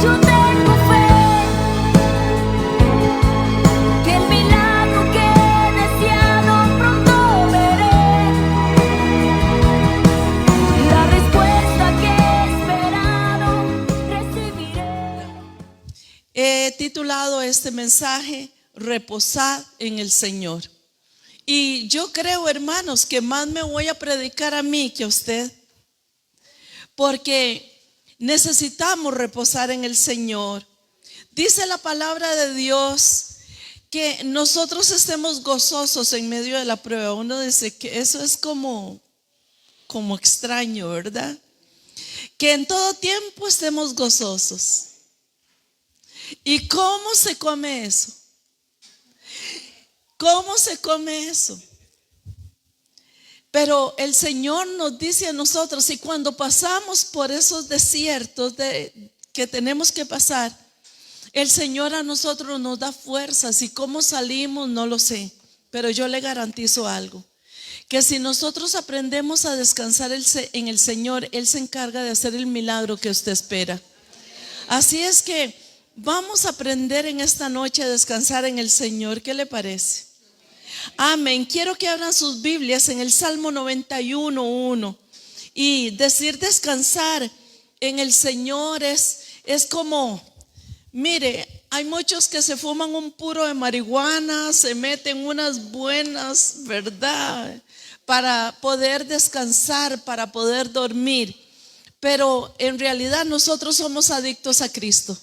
Yo tengo fe que el milagro que he deseado pronto veré, la respuesta que he esperado recibiré. He titulado este mensaje Reposad en el Señor. Y yo creo, hermanos, que más me voy a predicar a mí que a usted, porque necesitamos reposar en el Señor. Dice la palabra de Dios que nosotros estemos gozosos en medio de la prueba. Uno dice que eso es como extraño, ¿verdad? Que en todo tiempo estemos gozosos. ¿Y cómo se come eso? ¿Cómo se come eso? Pero el Señor nos dice a nosotros, y cuando pasamos por esos desiertos que tenemos que pasar, el Señor a nosotros nos da fuerzas. Y cómo salimos no lo sé, pero yo le garantizo algo, que si nosotros aprendemos a descansar en el Señor, Él se encarga de hacer el milagro que usted espera. Así es que vamos a aprender en esta noche a descansar en el Señor. ¿Qué le parece? Amén. Quiero que abran sus Biblias en el Salmo 91:1. Y decir descansar en el Señor es como, mire, hay muchos que se fuman un puro de marihuana, se meten unas buenas, ¿verdad? Para poder descansar, para poder dormir. Pero en realidad nosotros somos adictos a Cristo.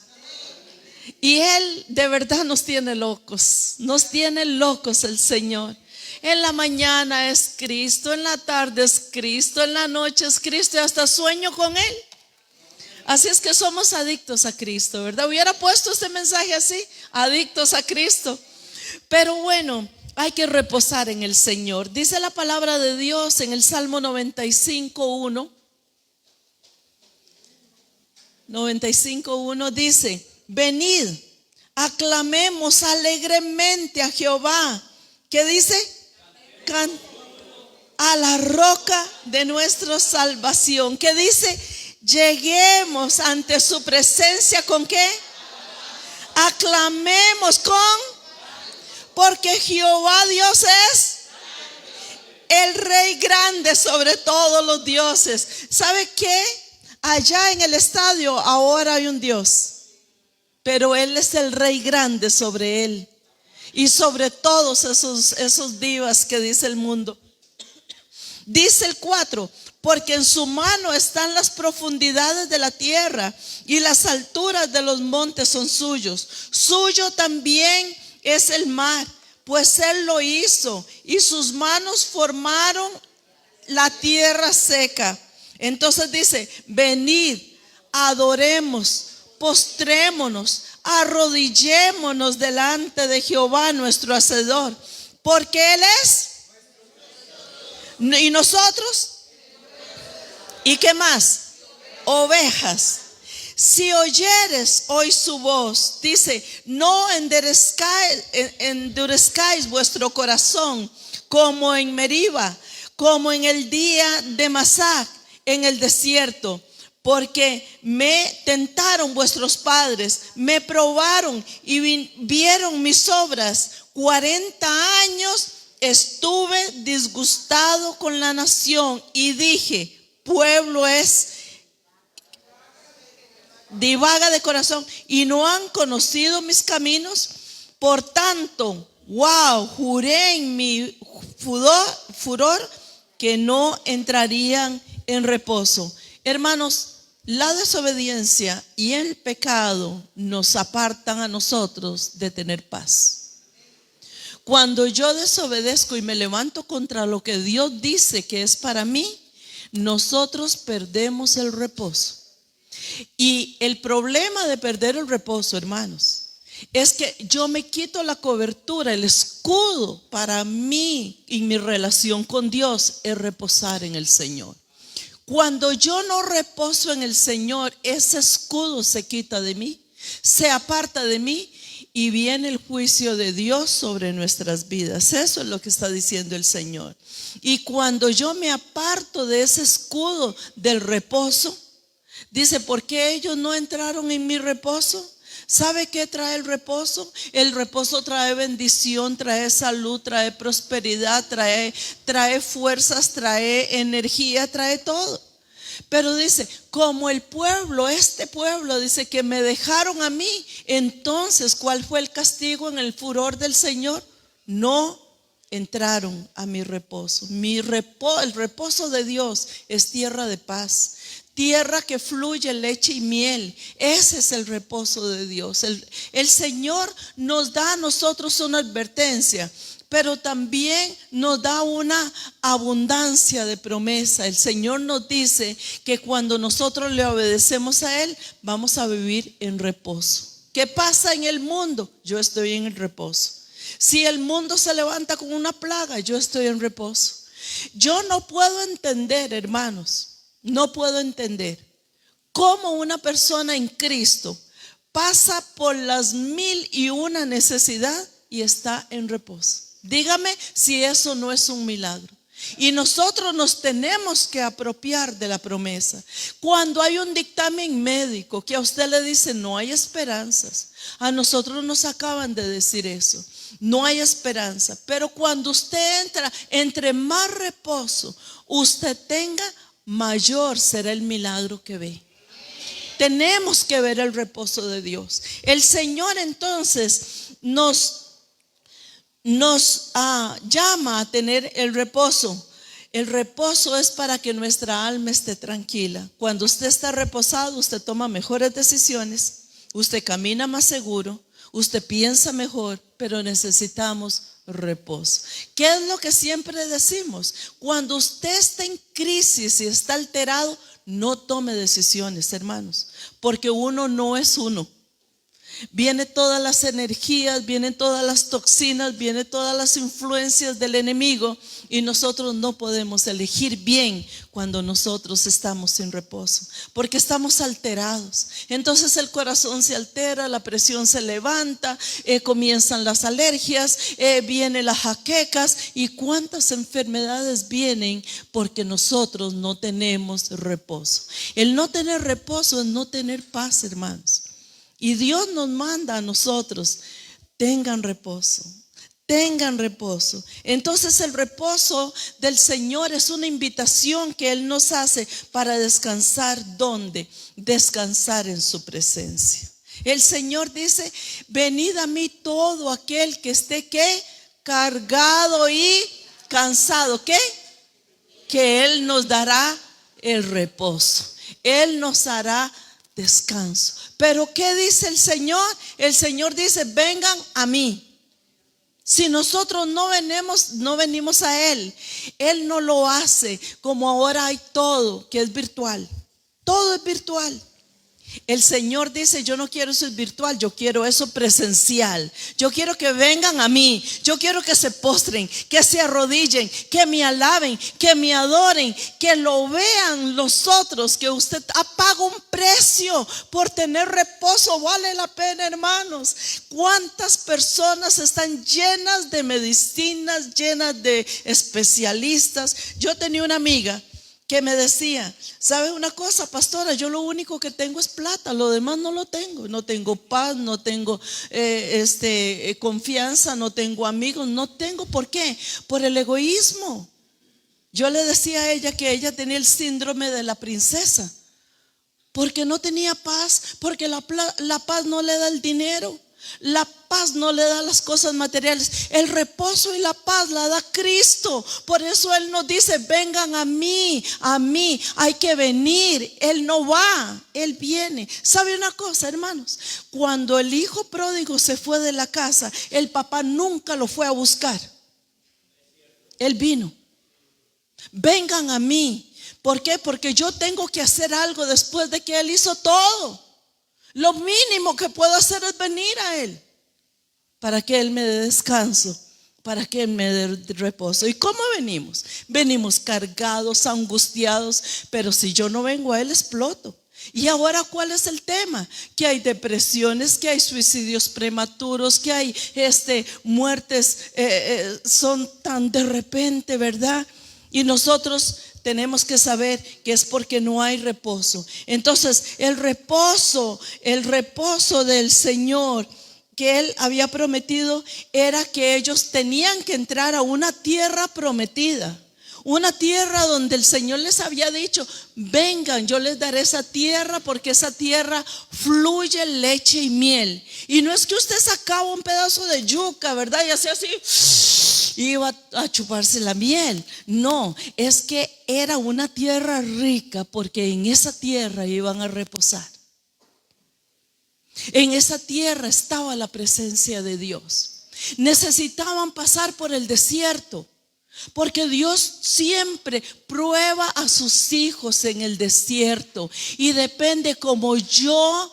Y Él de verdad nos tiene locos el Señor. En la mañana es Cristo, en la tarde es Cristo, en la noche es Cristo y hasta sueño con Él. Así es que somos adictos a Cristo, ¿verdad? Hubiera puesto este mensaje así, adictos a Cristo. Pero bueno, hay que reposar en el Señor. Dice la palabra de Dios en el Salmo 95:1. 95:1 dice: venid, aclamemos alegremente a Jehová. ¿Qué dice? A la roca de nuestra salvación. ¿Qué dice? Lleguemos ante su presencia ¿con qué? Aclamemos porque Jehová Dios es el Rey grande sobre todos los dioses. ¿Sabe qué? Allá en el estadio ahora hay un Dios, pero Él es el Rey grande sobre él y sobre todos esos divas que dice el mundo. Dice el 4: porque en su mano están las profundidades de la tierra y las alturas de los montes son suyos. Suyo también es el mar, pues Él lo hizo, y sus manos formaron la tierra seca. Entonces dice: venid, adoremos, postrémonos, arrodillémonos delante de Jehová nuestro Hacedor, porque Él es. ¿Y nosotros? ¿Y qué más? Ovejas. Si oyeres hoy su voz, dice, no endurezcáis vuestro corazón como en Meriba, como en el día de Masá en el desierto. Porque me tentaron vuestros padres, me probaron y vieron mis obras. 40 años estuve disgustado con la nación y dije: pueblo es divaga de corazón y no han conocido mis caminos. Por tanto, juré en mi furor que no entrarían en reposo. Hermanos, la desobediencia y el pecado nos apartan a nosotros de tener paz. Cuando yo desobedezco y me levanto contra lo que Dios dice que es para mí, nosotros perdemos el reposo. Y el problema de perder el reposo, hermanos, es que yo me quito la cobertura, el escudo para mí y mi relación con Dios es reposar en el Señor. Cuando yo no reposo en el Señor, ese escudo se quita de mí, se aparta de mí y viene el juicio de Dios sobre nuestras vidas. Eso es lo que está diciendo el Señor. Y cuando yo me aparto de ese escudo del reposo, Dice, ¿por qué ellos no entraron en mi reposo? ¿Sabe qué trae el reposo? El reposo trae bendición, trae salud, trae prosperidad, trae fuerzas, trae energía, trae todo. Pero dice, como el pueblo, este pueblo, dice que me dejaron a mí. Entonces, ¿cuál fue el castigo en el furor del Señor? No entraron a mi reposo. El reposo de Dios es tierra de paz, tierra que fluye leche y miel. Ese es el reposo de Dios. El Señor nos da a nosotros una advertencia, pero también nos da una abundancia de promesa. El Señor nos dice que cuando nosotros le obedecemos a Él, vamos a vivir en reposo. ¿Qué pasa en el mundo? Yo estoy en el reposo. Si el mundo se levanta con una plaga, yo estoy en reposo. Yo no puedo entender, hermanos, no puedo entender cómo una persona en Cristo pasa por las 1001 necesidad y está en reposo. Dígame si eso no es un milagro. Y nosotros nos tenemos que apropiar de la promesa. Cuando hay un dictamen médico que a usted le dice no hay esperanzas, a nosotros nos acaban de decir eso, no hay esperanza. Pero cuando usted entra, entre más reposo usted tenga, mayor será el milagro que ve. Tenemos que ver el reposo de Dios. El Señor entonces nos llama a tener el reposo. El reposo es para que nuestra alma esté tranquila. Cuando usted está reposado, usted toma mejores decisiones, usted camina más seguro, usted piensa mejor, pero necesitamos reposo. ¿Qué es lo que siempre decimos? Cuando usted está en crisis y está alterado, no tome decisiones, hermanos, porque uno no es uno. Vienen todas las energías, vienen todas las toxinas, vienen todas las influencias del enemigo y nosotros no podemos elegir bien cuando nosotros estamos sin reposo, porque estamos alterados. Entonces el corazón se altera, la presión se levanta, comienzan las alergias, vienen las jaquecas y cuántas enfermedades vienen porque nosotros no tenemos reposo. El no tener reposo es no tener paz, hermanos. Y Dios nos manda a nosotros, tengan reposo, tengan reposo. Entonces el reposo del Señor es una invitación que Él nos hace para descansar. ¿Dónde? Descansar en su presencia. El Señor dice, venid a mí todo aquel que esté, ¿qué? Cargado y cansado, ¿qué? Que Él nos dará el reposo. Él nos hará descanso. Pero ¿qué dice el Señor? El Señor dice, vengan a mí. Si nosotros no venimos a Él, Él no lo hace como ahora hay todo, que es virtual. Todo es virtual. El Señor dice, yo no quiero eso virtual, yo quiero eso presencial. Yo quiero que vengan a mí, yo quiero que se postren, que se arrodillen, que me alaben, que me adoren, que lo vean los otros, que usted paga un precio por tener reposo. Vale la pena, hermanos. ¿Cuántas personas están llenas de medicinas, llenas de especialistas? Yo tenía una amiga que me decía, ¿sabe una cosa, pastora? Yo lo único que tengo es plata, lo demás no lo tengo. No tengo paz, no tengo confianza, no tengo amigos, no tengo. ¿Por qué? Por el egoísmo. Yo le decía a ella que ella tenía el síndrome de la princesa, porque no tenía paz, porque la paz no le da el dinero. La paz no le da las cosas materiales. El reposo y la paz la da Cristo. Por eso Él nos dice, vengan a mí, hay que venir. Él no va, Él viene. ¿Sabe una cosa, hermanos? Cuando el hijo pródigo se fue de la casa, el papá nunca lo fue a buscar. Él vino. Vengan a mí. ¿Por qué? Porque yo tengo que hacer algo después de que Él hizo todo. Lo mínimo que puedo hacer es venir a Él para que Él me dé descanso, para que Él me dé reposo. ¿Y cómo venimos? Venimos cargados, angustiados, pero si yo no vengo a Él, exploto. Y ahora, ¿cuál es el tema? Que hay depresiones, que hay suicidios prematuros, que hay muertes, son tan de repente, ¿verdad? Y nosotros tenemos que saber que es porque no hay reposo. Entonces, el reposo del Señor que Él había prometido era que ellos tenían que entrar a una tierra prometida. Una tierra donde el Señor les había dicho: vengan, yo les daré esa tierra, porque esa tierra fluye leche y miel. Y no es que usted sacaba un pedazo de yuca, ¿verdad? Y hacía así, iba a chuparse la miel. No, es que era una tierra rica, porque en esa tierra iban a reposar. En esa tierra estaba la presencia de Dios. Necesitaban pasar por el desierto, porque Dios siempre prueba a sus hijos en el desierto. Y depende como yo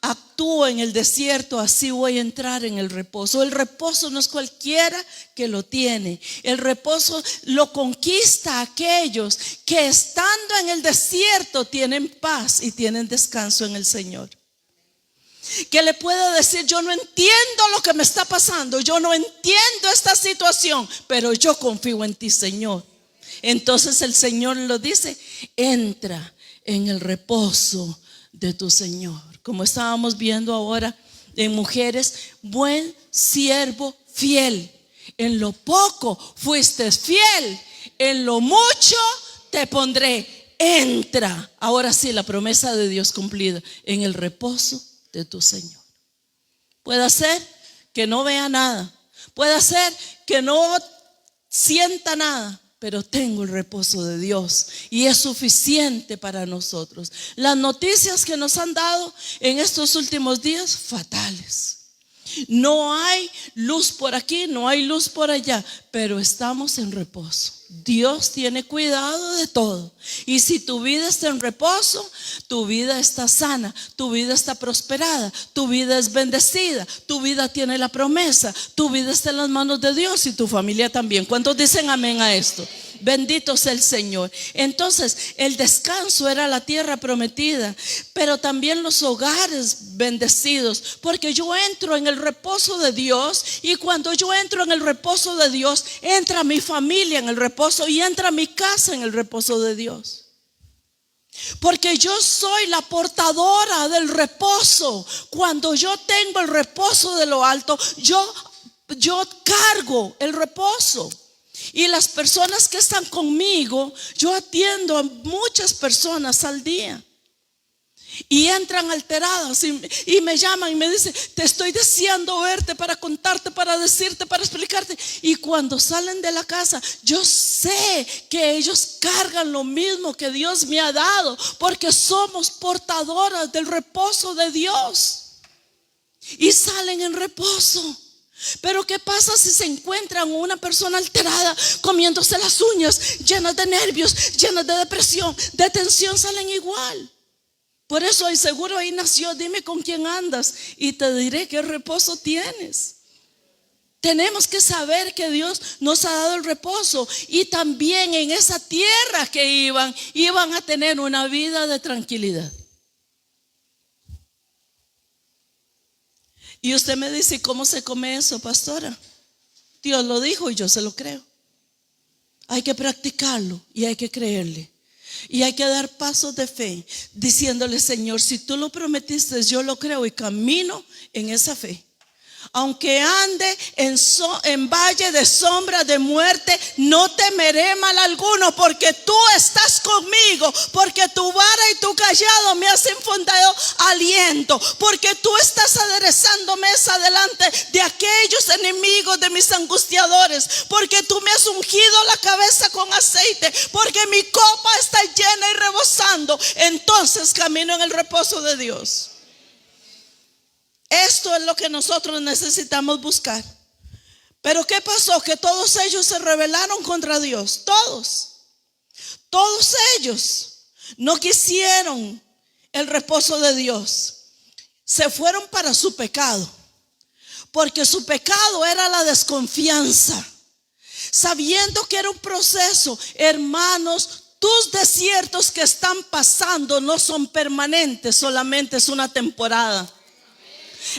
actúo en el desierto, así voy a entrar en el reposo. El reposo no es cualquiera que lo tiene. El reposo lo conquista a aquellos que estando en el desierto tienen paz y tienen descanso en el Señor. Que le puede decir: yo no entiendo lo que me está pasando, yo no entiendo esta situación, pero yo confío en ti, Señor. Entonces el Señor lo dice: entra en el reposo de tu Señor. Como estábamos viendo ahora en mujeres: buen siervo fiel, en lo poco fuiste fiel, en lo mucho te pondré. Entra, ahora sí, la promesa de Dios cumplida, en el reposo de tu Señor. Puede ser que no vea nada, puede ser que no sienta nada, pero tengo el reposo de Dios y es suficiente para nosotros. Las noticias que nos han dado en estos últimos días, fatales. No hay luz por aquí, no hay luz por allá, pero estamos en reposo. Dios tiene cuidado de todo. Y si tu vida está en reposo, tu vida está sana, tu vida está prosperada, tu vida es bendecida, tu vida tiene la promesa, tu vida está en las manos de Dios y tu familia también. ¿Cuántos dicen amén a esto? Bendito sea el Señor. Entonces el descanso era la tierra prometida, pero también los hogares bendecidos, porque yo entro en el reposo de Dios. Y cuando yo entro en el reposo de Dios, entra mi familia en el reposo y entra mi casa en el reposo de Dios. Porque yo soy la portadora del reposo. Cuando yo tengo el reposo de lo alto, yo cargo el reposo. Y las personas que están conmigo, yo atiendo a muchas personas al día. Y entran alteradas y me llaman y me dicen: te estoy deseando verte para contarte, para decirte, para explicarte. Y cuando salen de la casa, yo sé que ellos cargan lo mismo que Dios me ha dado, porque somos portadoras del reposo de Dios. Y salen en reposo. Pero ¿qué pasa si se encuentran una persona alterada, comiéndose las uñas, llenas de nervios, llenas de depresión, de tensión? Salen igual. Por eso, y seguro ahí nació: dime con quién andas y te diré qué reposo tienes. Tenemos que saber que Dios nos ha dado el reposo. Y también en esa tierra que iban a tener una vida de tranquilidad. Y usted me dice: ¿cómo se come eso, pastora? Dios lo dijo y yo se lo creo. Hay que practicarlo y hay que creerle. Y hay que dar pasos de fe, diciéndole: Señor, si tú lo prometiste, yo lo creo y camino en esa fe. Aunque ande en valle de sombra de muerte, no temeré mal alguno, porque tú estás conmigo, porque tu vara y tu cayado me hacen fundado aliento, porque tú estás aderezando mesa delante de aquellos enemigos de mis angustiadores, porque tú me has ungido la cabeza con aceite, porque mi copa está llena y rebosando. Entonces camino en el reposo de Dios. Esto es lo que nosotros necesitamos buscar. Pero ¿qué pasó? Que todos ellos se rebelaron contra Dios. Todos ellos no quisieron el reposo de Dios. Se fueron para su pecado, porque su pecado era la desconfianza, sabiendo que era un proceso. Hermanos, tus desiertos que están pasando no son permanentes, solamente es una temporada.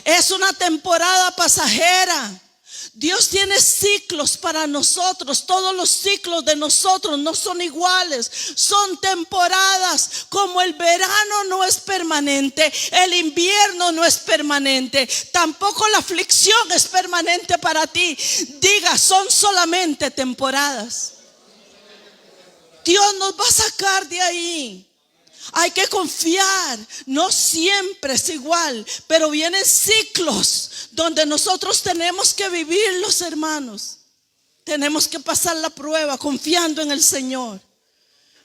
Es una temporada pasajera. Dios tiene ciclos para nosotros. Todos los ciclos de nosotros no son iguales, son temporadas. Como el verano no es permanente, el invierno no es permanente, tampoco la aflicción es permanente para ti. Diga, son solamente temporadas. Dios nos va a sacar de ahí. Hay que confiar. No siempre es igual, pero vienen ciclos donde nosotros tenemos que vivirlos, hermanos. Tenemos que pasar la prueba confiando en el Señor.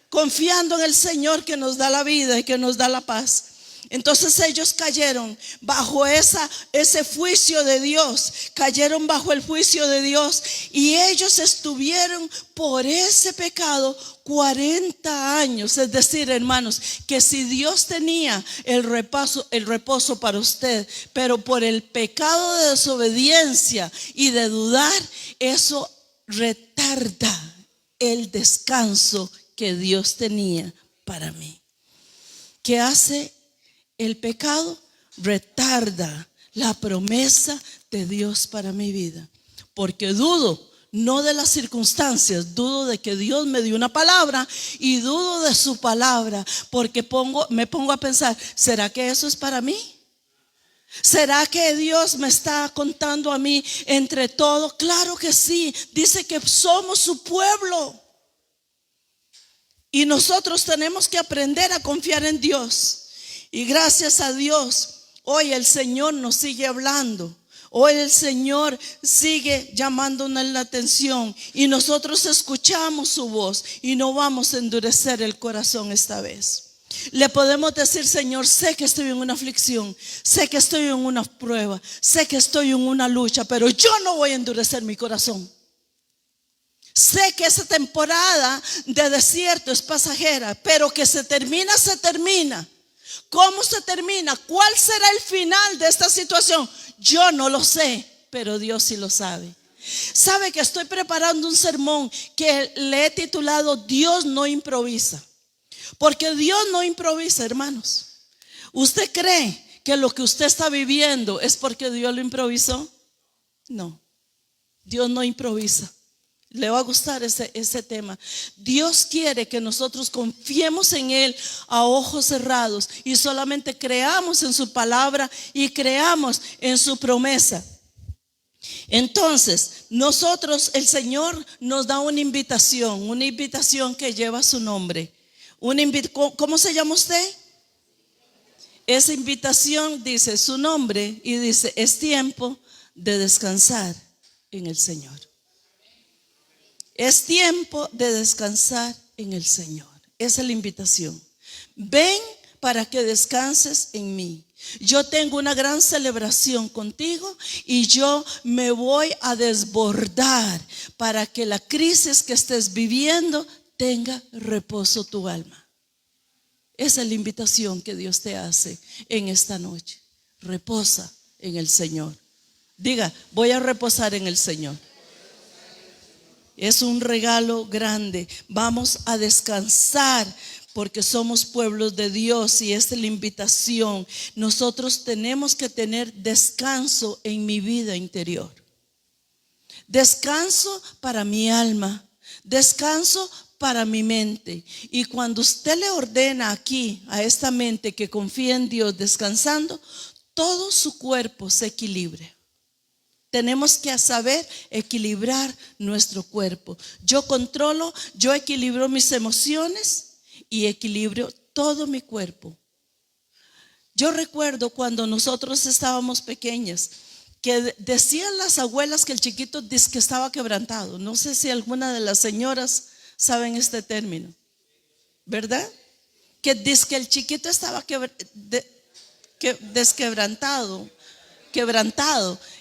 Confiando en el Señor que nos da la vida y que nos da la paz. Entonces ellos cayeron bajo ese juicio de Dios. Cayeron bajo el juicio de Dios. Y ellos estuvieron por ese pecado 40 años. Es decir, hermanos, que si Dios tenía el reposo para usted, pero por el pecado de desobediencia y de dudar, eso retarda el descanso que Dios tenía para mí. ¿Qué hace el pecado? Retarda la promesa de Dios para mi vida. Porque dudo, no de las circunstancias, dudo de que Dios me dio una palabra y dudo de su palabra. Porque me pongo a pensar, ¿será que eso es para mí? ¿Será que Dios me está contando a mí entre todo? Claro que sí. Dice que somos su pueblo. Y nosotros tenemos que aprender a confiar en Dios. Y gracias a Dios, hoy el Señor nos sigue hablando. Hoy el Señor sigue llamándonos la atención. Y nosotros escuchamos su voz y no vamos a endurecer el corazón esta vez. Le podemos decir, Señor, sé que estoy en una aflicción, sé que estoy en una prueba, sé que estoy en una lucha, pero yo no voy a endurecer mi corazón. Sé que esa temporada de desierto es pasajera, pero que se termina, se termina. ¿Cómo se termina? ¿Cuál será el final de esta situación? Yo no lo sé, pero Dios sí lo sabe. Sabe que estoy preparando un sermón que le he titulado Dios no improvisa. Porque Dios no improvisa, hermanos. ¿Usted cree que lo que usted está viviendo es porque Dios lo improvisó? No, Dios no improvisa. Le va a gustar ese tema. Dios quiere que nosotros confiemos en Él a ojos cerrados y solamente creamos en su palabra y creamos en su promesa. Entonces, nosotros, el Señor nos da una invitación que lleva su nombre. ¿Cómo se llama usted? Esa invitación dice su nombre y dice: es tiempo de descansar en el Señor. Es tiempo de descansar en el Señor. Esa es la invitación. Ven para que descanses en mí. Yo tengo una gran celebración contigo y yo me voy a desbordar para que la crisis que estés viviendo tenga reposo tu alma. Esa es la invitación que Dios te hace en esta noche. Reposa en el Señor. Diga, voy a reposar en el Señor. Es un regalo grande. Vamos a descansar porque somos pueblos de Dios y esta es la invitación. Nosotros tenemos que tener descanso en mi vida interior. Descanso para mi alma. Descanso para mi mente. Y cuando usted le ordena aquí a esta mente que confía en Dios descansando, todo su cuerpo se equilibre. Tenemos que saber equilibrar nuestro cuerpo. Yo equilibro mis emociones y equilibro todo mi cuerpo. Yo recuerdo cuando nosotros estábamos pequeñas que decían las abuelas que el chiquito dice que estaba quebrantado. No sé si alguna de las señoras saben este término, ¿verdad? Que dice que el chiquito estaba quebrantado.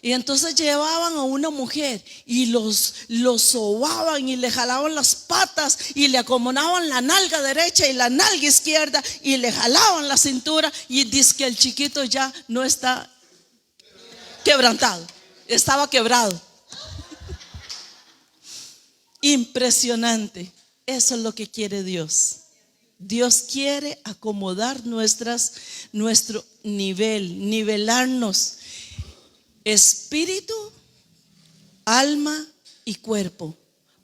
Y entonces llevaban a una mujer y los sobaban y le jalaban las patas y le acomodaban la nalga derecha y la nalga izquierda y le jalaban la cintura, y dice que el chiquito ya no está quebrantado, estaba quebrado. Impresionante. Eso es lo que quiere Dios. Dios quiere acomodar nuestro nivelarnos espíritu, alma y cuerpo,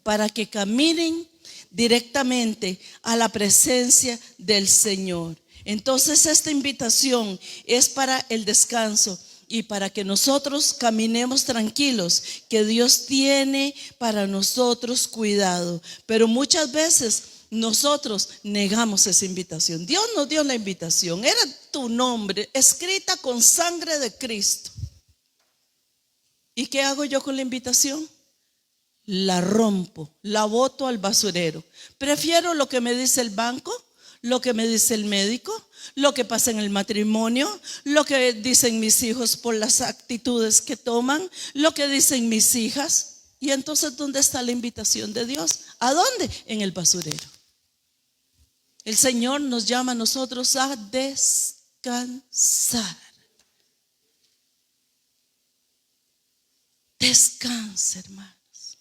para que caminen directamente a la presencia del Señor. Entonces esta invitación es para el descanso y para que nosotros caminemos tranquilos, que Dios tiene para nosotros cuidado. Pero muchas veces nosotros negamos esa invitación. Dios nos dio la invitación, era tu nombre escrita con sangre de Cristo. ¿Y qué hago yo con la invitación? La rompo, la boto al basurero. Prefiero lo que me dice el banco, lo que me dice el médico, lo que pasa en el matrimonio, lo que dicen mis hijos por las actitudes que toman, lo que dicen mis hijas. Y entonces, ¿dónde está la invitación de Dios? ¿A dónde? En el basurero. El Señor nos llama a nosotros a descansar. Descansa, hermanos.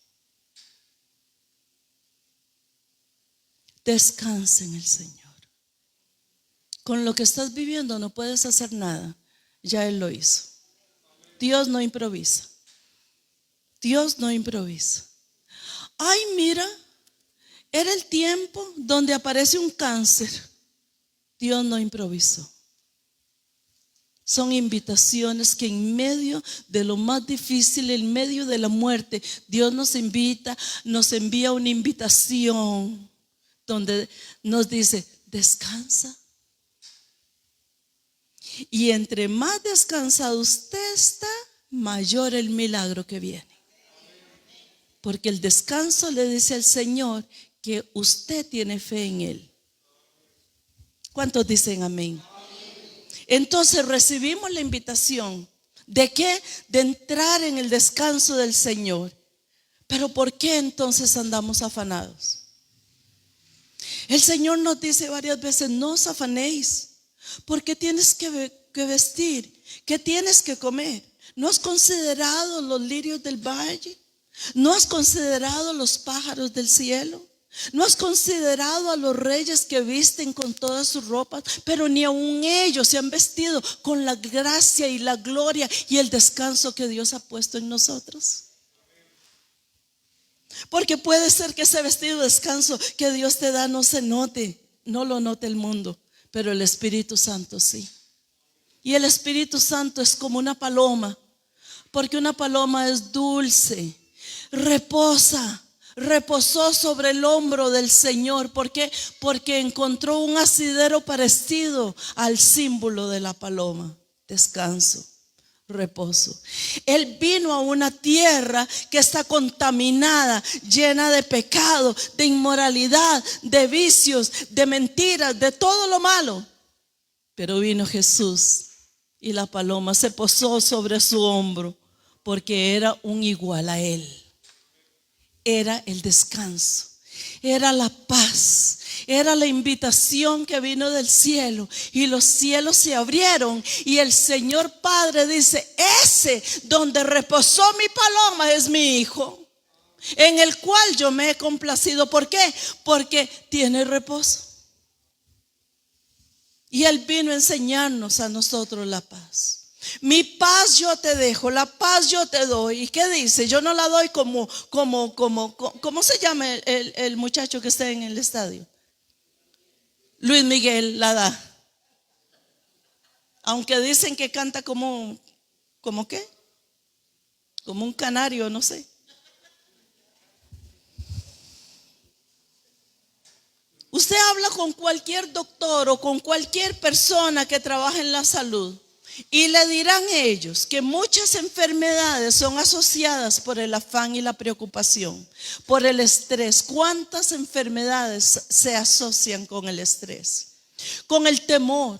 Descansa en el Señor. Con lo que estás viviendo no puedes hacer nada. Ya Él lo hizo. Dios no improvisa. Dios no improvisa. Ay, mira, era el tiempo donde aparece un cáncer. Dios no improvisó. Son invitaciones que en medio de lo más difícil, en medio de la muerte, Dios nos invita, nos envía una invitación donde nos dice: descansa. Y entre más descansado usted está, mayor el milagro que viene. Porque el descanso le dice al Señor que usted tiene fe en Él. ¿Cuántos dicen amén? Entonces recibimos la invitación. ¿De qué? De entrar en el descanso del Señor. Pero ¿por qué entonces andamos afanados? El Señor nos dice varias veces: no os afanéis, porque tienes que vestir, que tienes que comer. ¿No has considerado los lirios del valle? ¿No has considerado los pájaros del cielo? ¿No has considerado a los reyes que visten con todas sus ropas? Pero ni aun ellos se han vestido con la gracia y la gloria y el descanso que Dios ha puesto en nosotros. Porque puede ser que ese vestido de descanso que Dios te da no se note, no lo note el mundo, pero el Espíritu Santo sí. Y el Espíritu Santo es como una paloma, porque una paloma es dulce, reposó sobre el hombro del Señor. ¿Por qué? Porque encontró un asidero parecido al símbolo de la paloma: descanso, reposo. Él vino a una tierra que está contaminada, llena de pecado, de inmoralidad, de vicios, de mentiras, de todo lo malo. Pero vino Jesús y la paloma se posó sobre su hombro, porque era un igual a Él. Era el descanso, era la paz, era la invitación que vino del cielo, y los cielos se abrieron y el Señor Padre dice: ese donde reposó mi paloma es mi Hijo, en el cual yo me he complacido. ¿Por qué? Porque tiene reposo. Y Él vino a enseñarnos a nosotros la paz. Mi paz yo te dejo, la paz yo te doy. ¿Y qué dice? Yo no la doy como ¿cómo se llama el muchacho que está en el estadio? Luis Miguel la da. Aunque dicen que canta ¿cómo qué? Como un canario, no sé. Usted habla con cualquier doctor o con cualquier persona que trabaje en la salud y le dirán ellos que muchas enfermedades son asociadas por el afán y la preocupación, por el estrés. ¿Cuántas enfermedades se asocian con el estrés? Con el temor,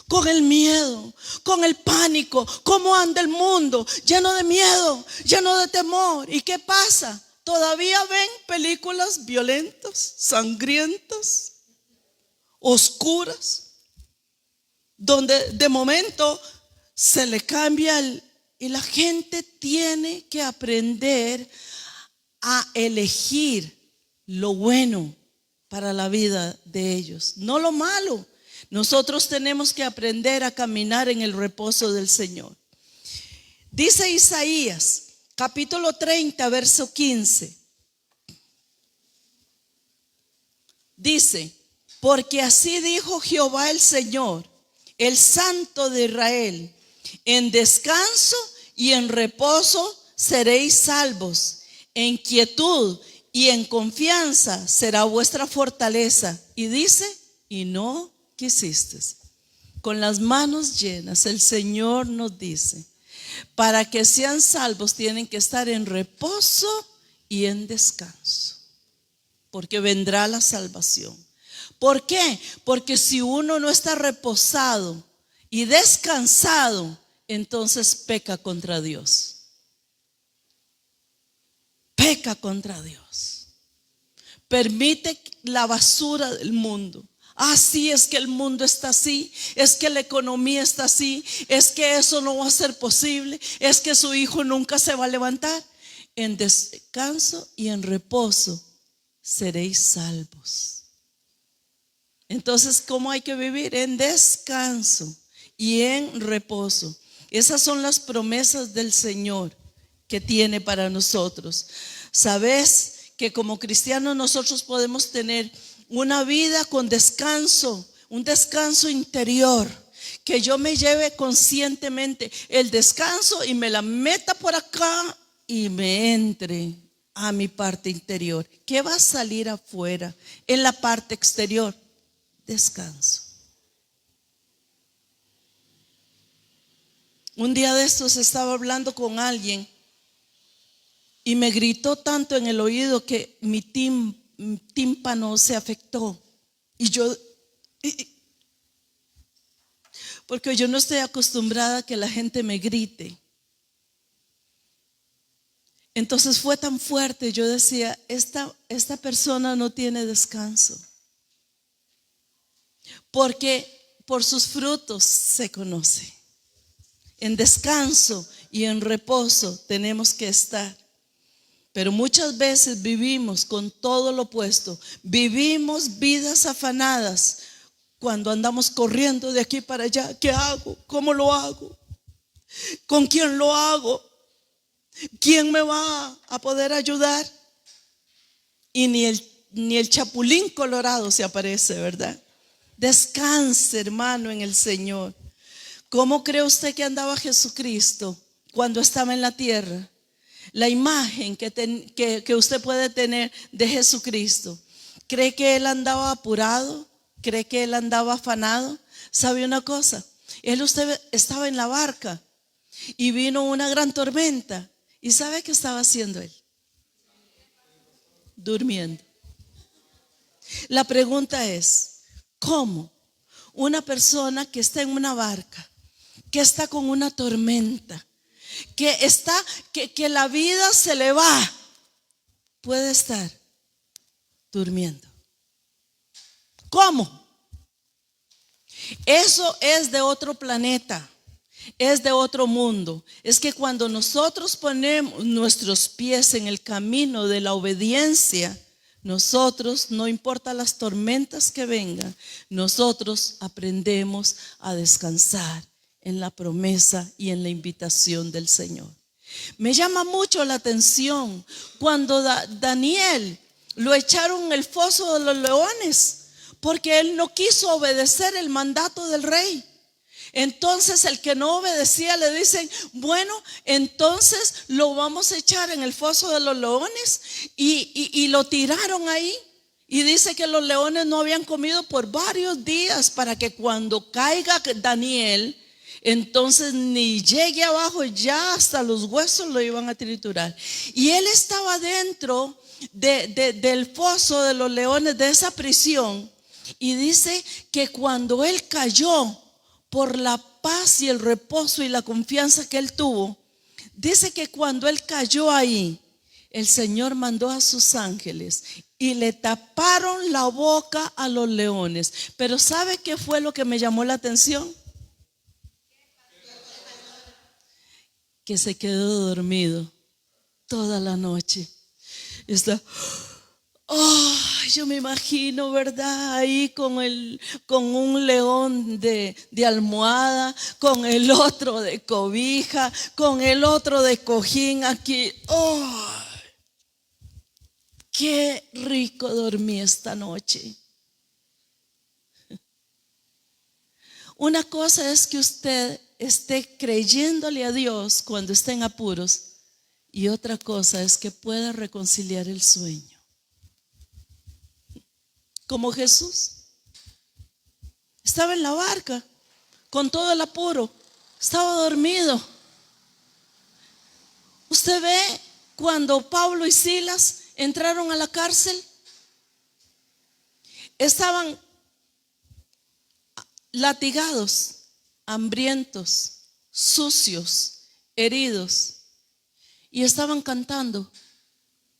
con el miedo, con el pánico. ¿Cómo anda el mundo? Lleno de miedo, lleno de temor. ¿Y qué pasa? Todavía ven películas violentas, sangrientas, oscuras, donde de momento se le cambia y la gente tiene que aprender a elegir lo bueno para la vida de ellos, no lo malo. Nosotros tenemos que aprender a caminar en el reposo del Señor. Dice Isaías capítulo 30, verso 15. Dice: porque así dijo Jehová el Señor, el Santo de Israel: en descanso y en reposo seréis salvos, en quietud y en confianza será vuestra fortaleza. Y dice: y no quisiste. Con las manos llenas, el Señor nos dice: para que sean salvos tienen que estar en reposo y en descanso, porque vendrá la salvación. ¿Por qué? Porque si uno no está reposado y descansado, entonces peca contra Dios. Peca contra Dios. Permite la basura del mundo. Así es que el mundo está así, es que la economía está así, es que eso no va a ser posible, es que su hijo nunca se va a levantar. En descanso y en reposo seréis salvos. Entonces, ¿cómo hay que vivir? En descanso y en reposo. Esas son las promesas del Señor que tiene para nosotros. ¿Sabes que como cristianos nosotros podemos tener una vida con descanso, un descanso interior? Que yo me lleve conscientemente el descanso y me la meta por acá y me entre a mi parte interior. ¿Qué va a salir afuera en la parte exterior? Descanso. Un día de estos estaba hablando con alguien y me gritó tanto en el oído que mi tímpano se afectó. Porque yo no estoy acostumbrada a que la gente me grite. Entonces fue tan fuerte, yo decía: esta persona no tiene descanso. Porque por sus frutos se conoce. En descanso y en reposo tenemos que estar. Pero muchas veces vivimos con todo lo opuesto. Vivimos vidas afanadas cuando andamos corriendo de aquí para allá. ¿Qué hago? ¿Cómo lo hago? ¿Con quién lo hago? ¿Quién me va a poder ayudar? Y ni el chapulín colorado se aparece, ¿verdad? Descanse, hermano, en el Señor. ¿Cómo cree usted que andaba Jesucristo cuando estaba en la tierra? La imagen que usted puede tener de Jesucristo. ¿Cree que Él andaba apurado? ¿Cree que Él andaba afanado? ¿Sabe una cosa? Usted estaba en la barca y vino una gran tormenta. ¿Y sabe qué estaba haciendo Él? Durmiendo. La pregunta es: ¿cómo una persona que está en una barca, que está con una tormenta, que la vida se le va, puede estar durmiendo? ¿Cómo? Eso es de otro planeta, es de otro mundo. Es que cuando nosotros ponemos nuestros pies en el camino de la obediencia, nosotros, no importa las tormentas que vengan, nosotros aprendemos a descansar en la promesa y en la invitación del Señor. Me llama mucho la atención cuando Daniel lo echaron en el foso de los leones porque él no quiso obedecer el mandato del rey. Entonces el que no obedecía le dicen: bueno, entonces lo vamos a echar en el foso de los leones, y lo tiraron ahí. Y dice que los leones no habían comido por varios días para que cuando caiga Daniel, entonces ni llegue abajo, ya hasta los huesos lo iban a triturar. Y él estaba dentro del foso de los leones, de esa prisión. Y dice que cuando él cayó, por la paz y el reposo y la confianza que él tuvo, dice que cuando él cayó ahí, el Señor mandó a sus ángeles y le taparon la boca a los leones. Pero ¿sabe qué fue lo que me llamó la atención? Que se quedó dormido toda la noche. Está: yo me imagino, ¿verdad? Ahí con un león de almohada, con el otro de cobija, con el otro de cojín aquí. ¡Oh! Qué rico dormí esta noche. Una cosa es que usted esté creyéndole a Dios cuando esté en apuros, y otra cosa es que pueda reconciliar el sueño. Como Jesús. Estaba en la barca con todo el apuro. Estaba dormido. Usted ve cuando Pablo y Silas entraron a la cárcel. Estaban latigados, hambrientos, sucios, heridos. Y estaban cantando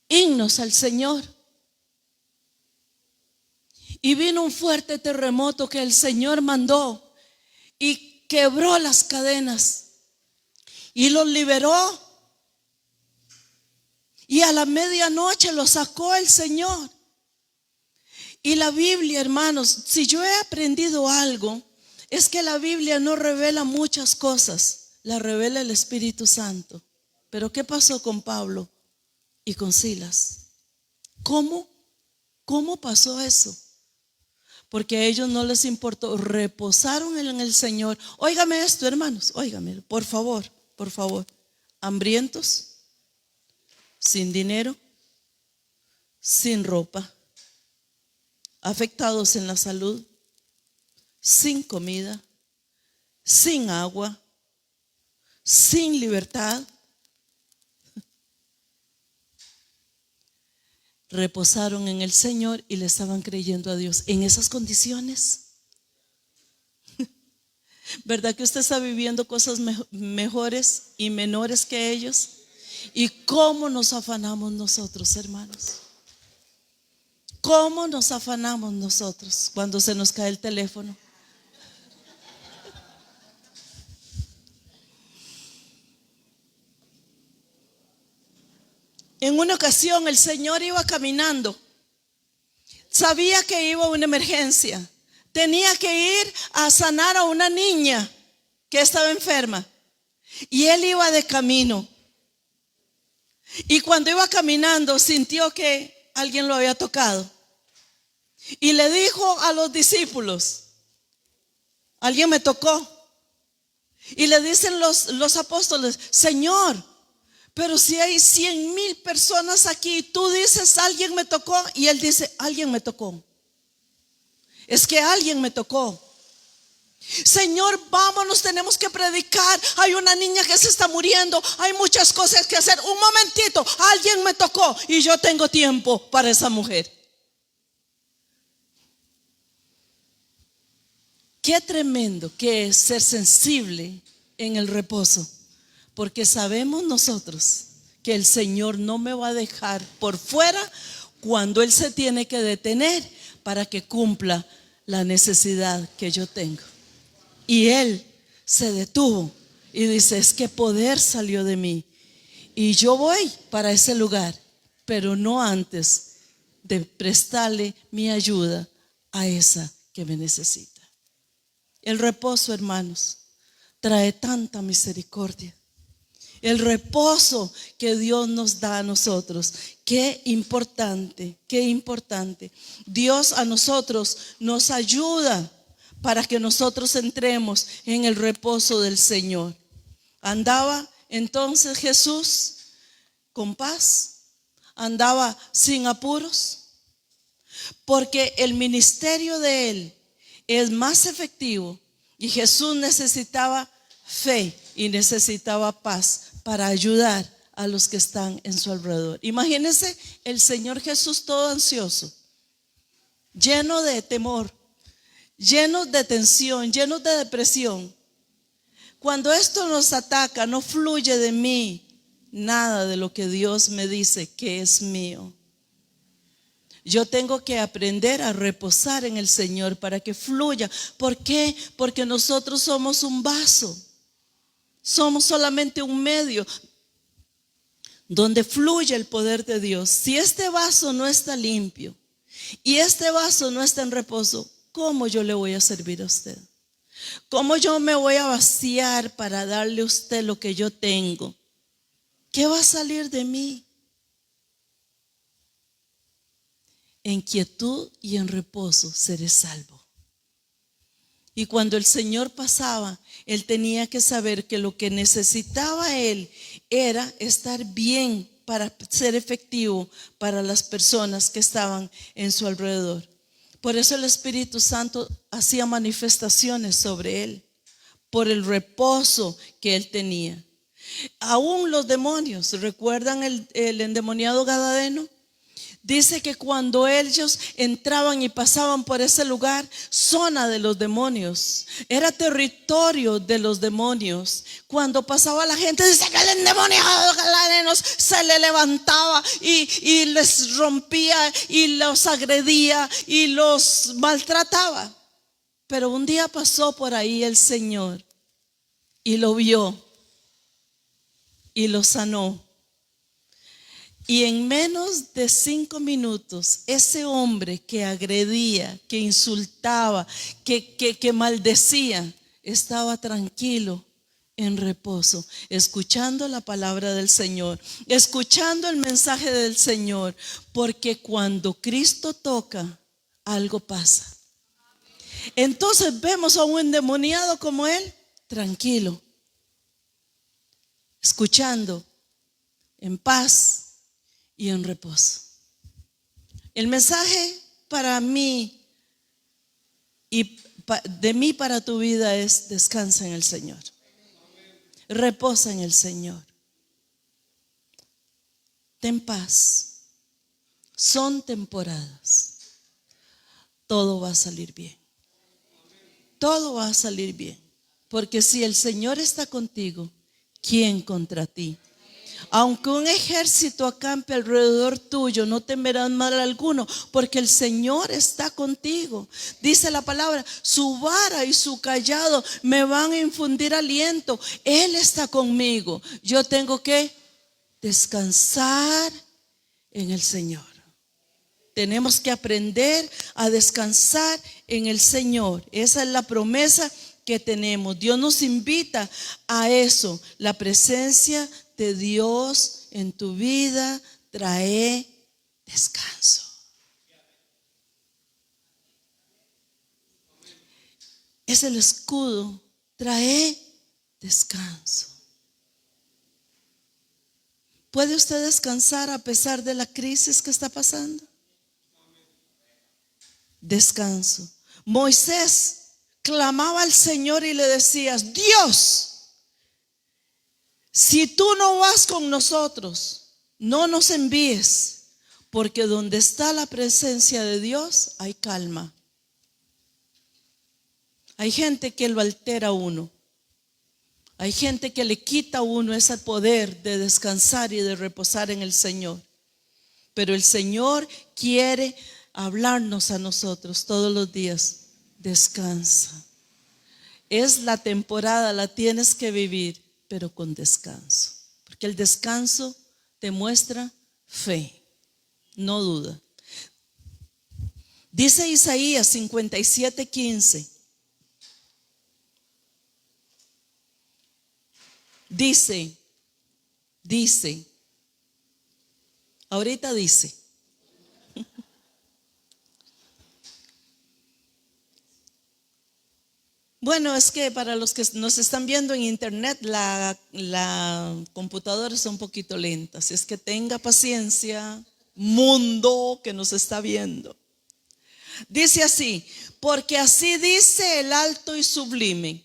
himnos al Señor. Y vino un fuerte terremoto que el Señor mandó y quebró las cadenas y los liberó. Y a la medianoche los sacó el Señor. Y la Biblia, hermanos, si yo he aprendido algo, es que la Biblia no revela muchas cosas, la revela el Espíritu Santo. Pero ¿qué pasó con Pablo y con Silas? ¿Cómo pasó eso? Porque a ellos no les importó, reposaron en el Señor. Óigame esto, hermanos, óigame, por favor, hambrientos, sin dinero, sin ropa, afectados en la salud, sin comida, sin agua, sin libertad. Reposaron en el Señor y le estaban creyendo a Dios en esas condiciones. ¿Verdad que usted está viviendo cosas mejores y menores que ellos? ¿Y cómo nos afanamos nosotros, hermanos? ¿Cómo nos afanamos nosotros cuando se nos cae el teléfono? En una ocasión el Señor iba caminando. Sabía que iba a una emergencia. Tenía que ir a sanar a una niña que estaba enferma. Y él iba de camino. Y cuando iba caminando sintió que alguien lo había tocado. Y le dijo a los discípulos: alguien me tocó. Y le dicen los apóstoles: Señor, pero si hay 100,000 personas aquí, tú dices alguien me tocó, y él dice alguien me tocó. Es que alguien me tocó. Señor, vámonos, tenemos que predicar. Hay una niña que se está muriendo. Hay muchas cosas que hacer. Un momentito, alguien me tocó y yo tengo tiempo para esa mujer. Qué tremendo que es ser sensible en el reposo. Porque sabemos nosotros que el Señor no me va a dejar por fuera cuando Él se tiene que detener para que cumpla la necesidad que yo tengo. Y Él se detuvo y dice: es que poder salió de mí y yo voy para ese lugar, pero no antes de prestarle mi ayuda a esa que me necesita. El reposo, hermanos, trae tanta misericordia. El reposo que Dios nos da a nosotros. Qué importante, qué importante. Dios a nosotros nos ayuda para que nosotros entremos en el reposo del Señor. Andaba entonces Jesús con paz, andaba sin apuros, porque el ministerio de Él es más efectivo y Jesús necesitaba fe y necesitaba paz para ayudar a los que están en su alrededor. Imagínense el Señor Jesús todo ansioso, lleno de temor, lleno de tensión, lleno de depresión. Cuando esto nos ataca, no fluye de mí nada de lo que Dios me dice que es mío. Yo tengo que aprender a reposar en el Señor para que fluya. ¿Por qué? Porque nosotros somos un vaso. Somos solamente un medio donde fluye el poder de Dios. Si este vaso no está limpio, y este vaso no está en reposo, ¿cómo yo le voy a servir a usted? ¿Cómo yo me voy a vaciar para darle a usted lo que yo tengo? ¿Qué va a salir de mí? En quietud y en reposo seré salvo. Y cuando el Señor pasaba, Él tenía que saber que lo que necesitaba Él era estar bien para ser efectivo para las personas que estaban en su alrededor. Por eso el Espíritu Santo hacía manifestaciones sobre Él, por el reposo que Él tenía. Aún los demonios, ¿recuerdan el endemoniado Gadareno? Dice que cuando ellos entraban y pasaban por ese lugar, zona de los demonios, era territorio de los demonios. Cuando pasaba la gente, dice que el endemoniado Gadareno se le levantaba y les rompía y los agredía y los maltrataba. Pero un día pasó por ahí el Señor y lo vio y lo sanó. Y en menos de 5 minutos, ese hombre que agredía, que insultaba, que maldecía, estaba tranquilo, en reposo, escuchando la palabra del Señor, escuchando el mensaje del Señor. Porque cuando Cristo toca, algo pasa. Entonces vemos a un endemoniado como él, tranquilo, escuchando, en paz y en reposo. El mensaje para mí y de mí para tu vida es: descansa en el Señor, reposa en el Señor, ten paz. Son temporadas, todo va a salir bien, todo va a salir bien, porque si el Señor está contigo, ¿quién contra ti? Aunque un ejército acampe alrededor tuyo, no temerás mal alguno, porque el Señor está contigo. Dice la palabra: su vara y su cayado me van a infundir aliento. Él está conmigo. Yo tengo que descansar en el Señor. Tenemos que aprender a descansar en el Señor. Esa es la promesa que tenemos. Dios nos invita a eso. La presencia de Dios en tu vida trae descanso. Es el escudo, trae descanso. ¿Puede usted descansar a pesar de la crisis que está pasando? Descanso. Moisés clamaba al Señor y le decía: Dios, si tú no vas con nosotros, no nos envíes, porque donde está la presencia de Dios hay calma. Hay gente que lo altera a uno. Hay gente que le quita a uno ese poder de descansar y de reposar en el Señor. Pero el Señor quiere hablarnos a nosotros todos los días: descansa. Es la temporada, la tienes que vivir, pero con descanso, porque el descanso te muestra fe, no duda. Dice Isaías 57:15. Dice, ahorita dice. Bueno, es que para los que nos están viendo en internet, la computadora está un poquito lenta, así es que tenga paciencia, mundo que nos está viendo. Dice así: porque así dice el alto y sublime,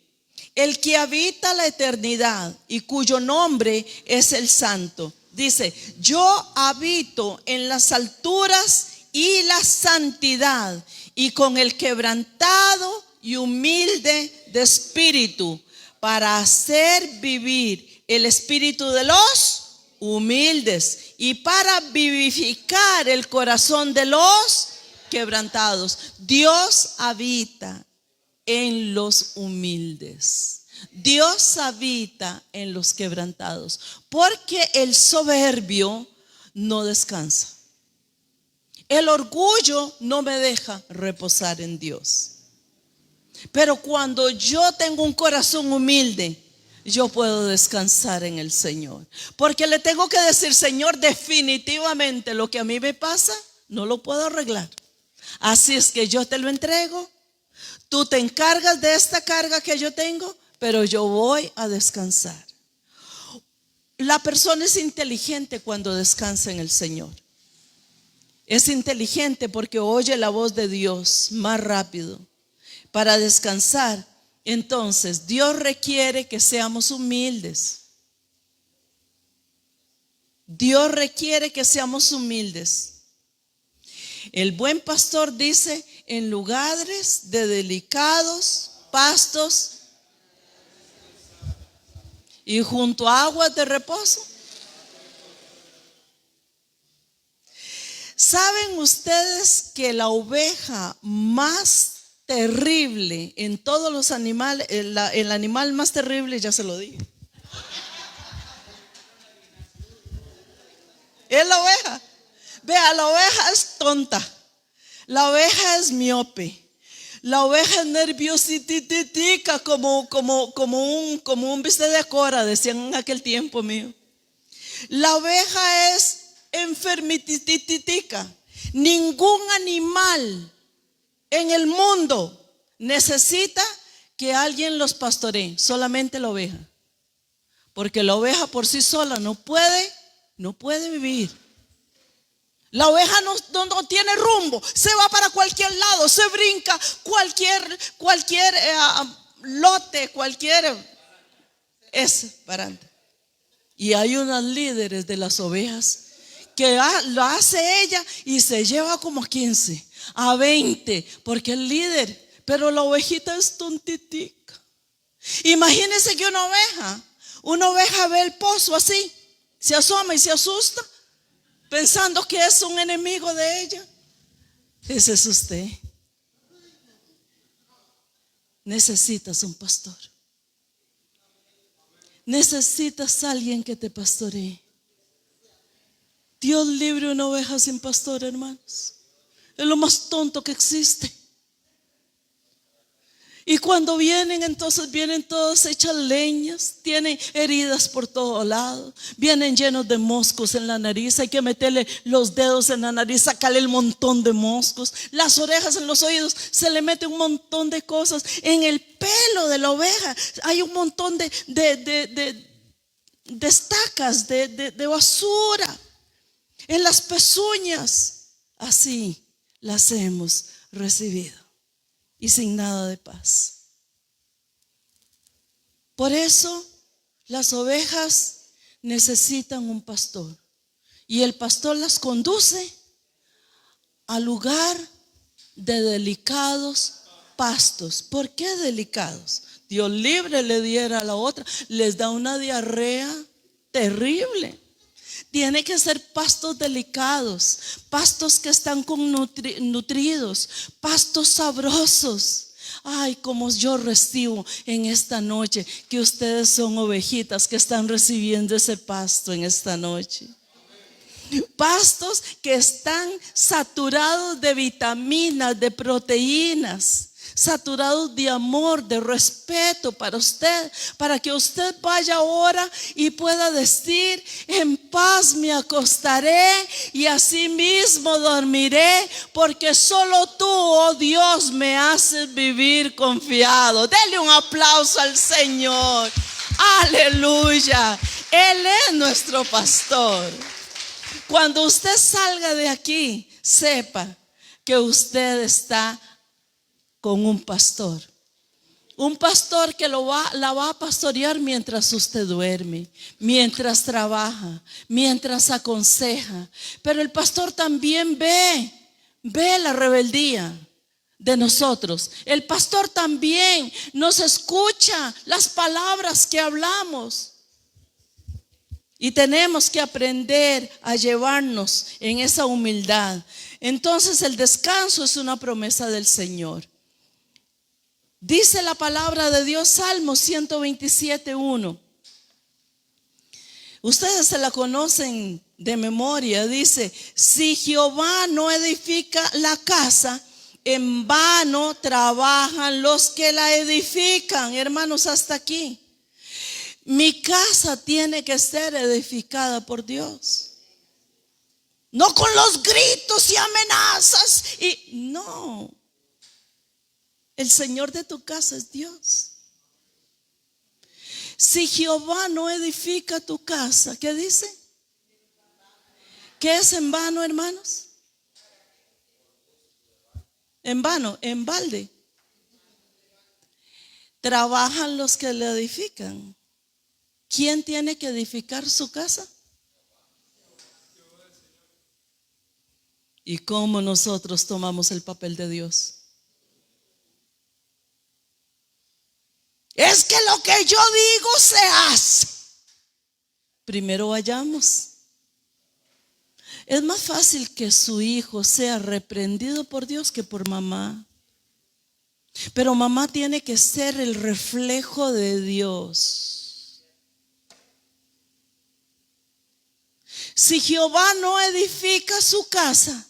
el que habita la eternidad y cuyo nombre es el Santo. Dice: yo habito en las alturas y la santidad, y con el quebrantado y humilde de espíritu, para hacer vivir el espíritu de los humildes y para vivificar el corazón de los quebrantados. Dios habita en los humildes. Dios habita en los quebrantados, porque el soberbio no descansa. El orgullo no me deja reposar en Dios. Pero cuando yo tengo un corazón humilde, yo puedo descansar en el Señor. Porque le tengo que decir: Señor, definitivamente lo que a mí me pasa no lo puedo arreglar. Así es que yo te lo entrego. Tú te encargas de esta carga que yo tengo, pero yo voy a descansar. La persona es inteligente cuando descansa en el Señor. Es inteligente porque oye la voz de Dios más rápido para descansar. Entonces, Dios requiere que seamos humildes. Dios requiere que seamos humildes. El buen pastor dice: en lugares de delicados pastos y junto a aguas de reposo. ¿Saben ustedes que la oveja más terrible en todos los animales, el animal más terrible, ya se lo dije, es la oveja? Vea, la oveja es tonta, la oveja es miope, la oveja es nerviositica como un bistec de Cora, decían en aquel tiempo mío. La oveja es enfermititica. Ningún animal en el mundo necesita que alguien los pastoree, solamente la oveja. Porque la oveja por sí sola no puede vivir. La oveja no tiene rumbo, se va para cualquier lado, se brinca cualquier lote, parante. Y hay unos líderes de las ovejas que lo hace ella y se lleva como a 15, a 20, porque es líder, pero la ovejita es tontitica. Imagínense que una oveja ve el pozo así, se asoma y se asusta, pensando que es un enemigo de ella. Ese es usted. Necesitas un pastor. Necesitas alguien que te pastoree. Dios libre una oveja sin pastor, hermanos. Es lo más tonto que existe. Y cuando vienen, entonces vienen todos hechas leñas, tienen heridas por todo lado, vienen llenos de moscos en la nariz. Hay que meterle los dedos en la nariz, sacarle el montón de moscos. Las orejas, en los oídos, se le mete un montón de cosas. En el pelo de la oveja hay un montón de estacas, de basura. En las pezuñas, así las hemos recibido. Y sin nada de paz. Por eso las ovejas necesitan un pastor. Y el pastor las conduce al lugar de delicados pastos. ¿Por qué delicados? Dios libre le diera a la otra. Les da una diarrea terrible. Tiene que ser pastos delicados, pastos que están nutridos, pastos sabrosos. Ay, como yo recibo en esta noche que ustedes son ovejitas que están recibiendo ese pasto en esta noche. Pastos que están saturados de vitaminas, de proteínas, saturados de amor, de respeto para usted, para que usted vaya ahora y pueda decir: en paz me acostaré y así mismo dormiré, porque solo tú, oh Dios, me haces vivir confiado. Dele un aplauso al Señor. Aleluya. Él es nuestro pastor. Cuando usted salga de aquí, sepa que usted está con un pastor. Un pastor que la va a pastorear mientras usted duerme, mientras trabaja, mientras aconseja. Pero el pastor también ve la rebeldía de nosotros. El pastor también nos escucha las palabras que hablamos. Y tenemos que aprender a llevarnos en esa humildad. Entonces el descanso es una promesa del Señor. Dice la palabra de Dios, Salmo 127:1. Ustedes se la conocen de memoria. Dice: si Jehová no edifica la casa, en vano trabajan los que la edifican. Hermanos, hasta aquí. Mi casa tiene que ser edificada por Dios. No con los gritos y amenazas. No. El Señor de tu casa es Dios. Si Jehová no edifica tu casa, ¿qué dice? ¿Qué es en vano, hermanos? En vano, en balde. Trabajan los que le edifican. ¿Quién tiene que edificar su casa? ¿Y cómo nosotros tomamos el papel de Dios? Es que lo que yo digo se hace. Primero vayamos. Es más fácil que su hijo sea reprendido por Dios que por mamá. Pero mamá tiene que ser el reflejo de Dios. Si Jehová no edifica su casa,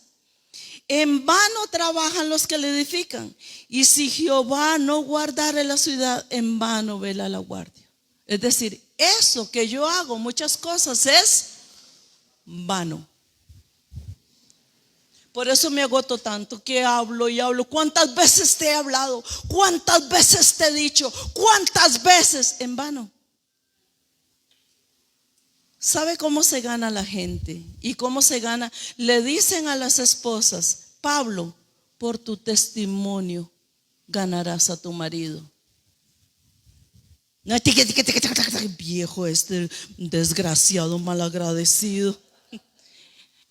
en vano trabajan los que le edifican. Y si Jehová no guardare la ciudad, en vano vela la guardia. Es decir, eso que yo hago, muchas cosas, es vano. Por eso me agoto tanto, que hablo y hablo. ¿Cuántas veces te he hablado? ¿Cuántas veces te he dicho? ¿Cuántas veces? En vano. ¿Sabe cómo se gana la gente? ¿Y cómo se gana? Le dicen a las esposas: Pablo, por tu testimonio ganarás a tu marido. Viejo desgraciado, malagradecido.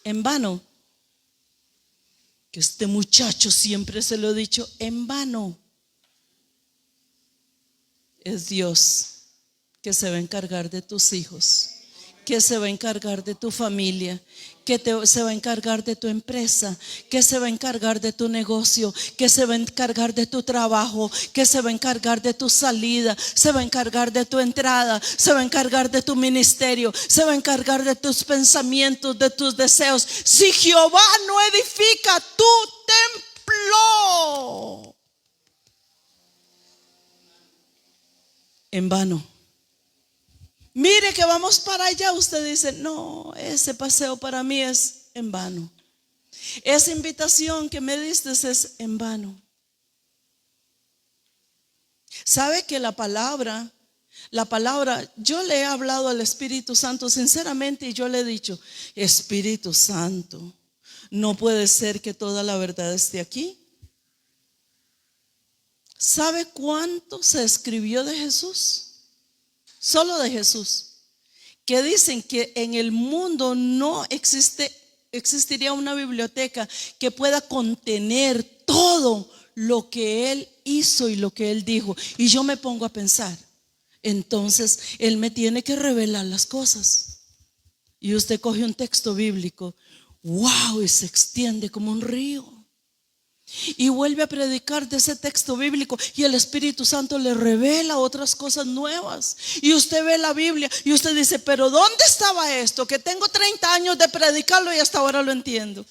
En vano. Que este muchacho, siempre se lo he dicho, en vano. Es Dios que se va a encargar de tus hijos, que se va a encargar de tu familia, que se va a encargar de tu empresa, que se va a encargar de tu negocio, que se va a encargar de tu trabajo, que se va a encargar de tu salida, se va a encargar de tu entrada, se va a encargar de tu ministerio, se va a encargar de tus pensamientos, de tus deseos. Si Jehová no edifica tu templo, en vano. Mire que vamos para allá. Usted dice: no, ese paseo para mí es en vano. Esa invitación que me diste es en vano. ¿Sabe que la palabra, yo le he hablado al Espíritu Santo sinceramente, y yo le he dicho: Espíritu Santo, no puede ser que toda la verdad esté aquí. ¿Sabe cuánto se escribió de Jesús? Solo de Jesús. Que dicen que en el mundo no existiría una biblioteca que pueda contener todo lo que Él hizo y lo que Él dijo. Y yo me pongo a pensar, entonces Él me tiene que revelar las cosas. Y usted coge un texto bíblico, wow, y se extiende como un río. Y vuelve a predicar de ese texto bíblico, y el Espíritu Santo le revela otras cosas nuevas. Y usted ve la Biblia y usted dice: pero ¿dónde estaba esto? Que tengo 30 años de predicarlo y hasta ahora lo entiendo.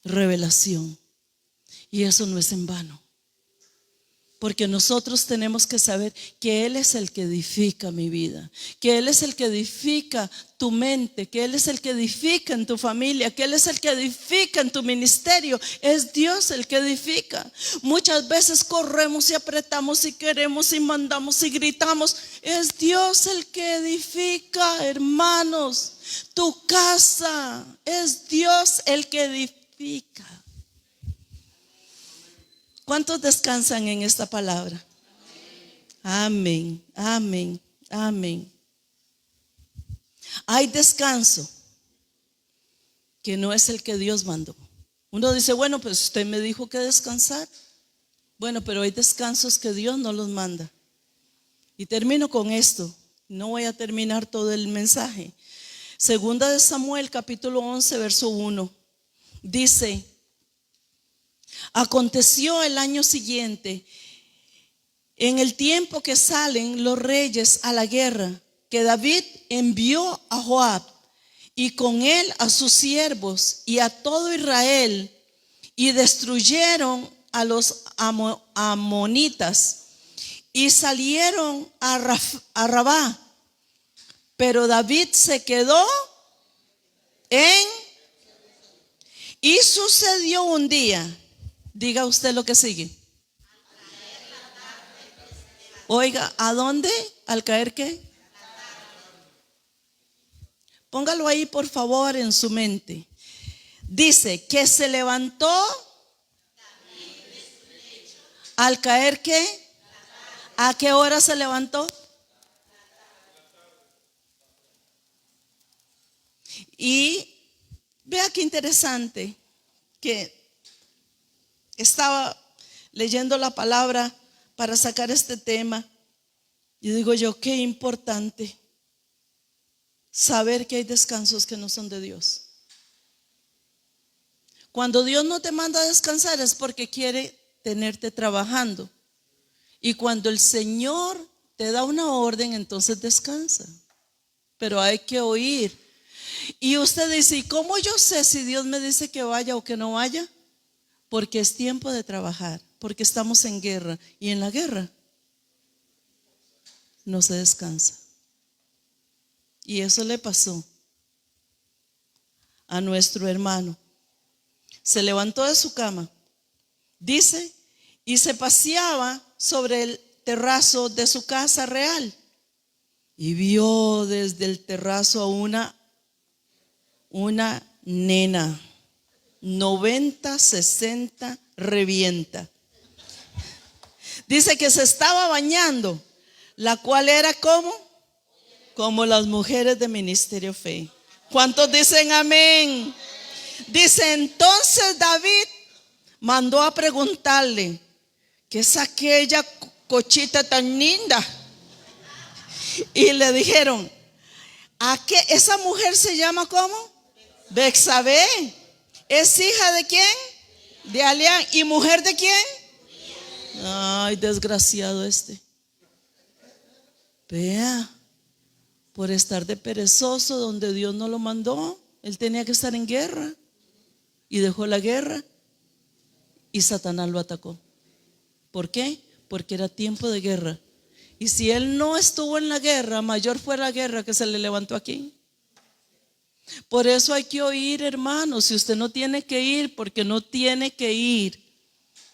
Revelación. Y eso no es en vano. Porque nosotros tenemos que saber que Él es el que edifica mi vida, que Él es el que edifica tu mente, que Él es el que edifica en tu familia, que Él es el que edifica en tu ministerio. Es Dios el que edifica. Muchas veces corremos y apretamos y queremos y mandamos y gritamos. Es Dios el que edifica, hermanos. Tu casa, es Dios el que edifica. ¿Cuántos descansan en esta palabra? Amén, amén, amén. Hay descanso que no es el que Dios mandó. Uno dice: bueno, pues usted me dijo que descansar. Bueno, pero hay descansos que Dios no los manda. Y termino con esto. No voy a terminar todo el mensaje. Segunda de Samuel, capítulo 11, verso 1. Dice: aconteció el año siguiente, en el tiempo que salen los reyes a la guerra, que David envió a Joab y con él a sus siervos y a todo Israel, y destruyeron a los amonitas y salieron a Rabá. Pero David se quedó y sucedió un día. Diga usted lo que sigue. Oiga, ¿a dónde? ¿Al caer qué? Póngalo ahí por favor en su mente. Dice que se levantó al caer qué. ¿A qué hora se levantó? Y vea qué interesante que estaba leyendo la palabra para sacar este tema. Y digo yo, qué importante saber que hay descansos que no son de Dios. Cuando Dios no te manda a descansar es porque quiere tenerte trabajando. Y cuando el Señor te da una orden, entonces descansa. Pero hay que oír. Y usted dice, ¿y cómo yo sé si Dios me dice que vaya o que no vaya? Porque es tiempo de trabajar, porque estamos en guerra. Y en la guerra no se descansa. Y eso le pasó a nuestro hermano. Se levantó de su cama, dice, y se paseaba sobre el terrazo de su casa real. Y vio desde el terrazo a una nena, 90, 60, revienta. Dice que se estaba bañando, la cual era como las mujeres de Ministerio Fe. ¿Cuántos dicen amén? Dice, entonces David mandó a preguntarle, ¿qué es aquella cochita tan linda? Y le dijeron, ¿a qué? Esa mujer se llama ¿cómo? Betsabé. ¿Es hija de quién? De Alián. ¿Y mujer de quién? Ay, desgraciado este. Vea, por estar de perezoso donde Dios no lo mandó, él tenía que estar en guerra. Y dejó la guerra y Satanás lo atacó. ¿Por qué? Porque era tiempo de guerra. Y si él no estuvo en la guerra, mayor fue la guerra que se le levantó aquí. Por eso hay que oír, hermanos. Si usted no tiene que ir, porque no tiene que ir,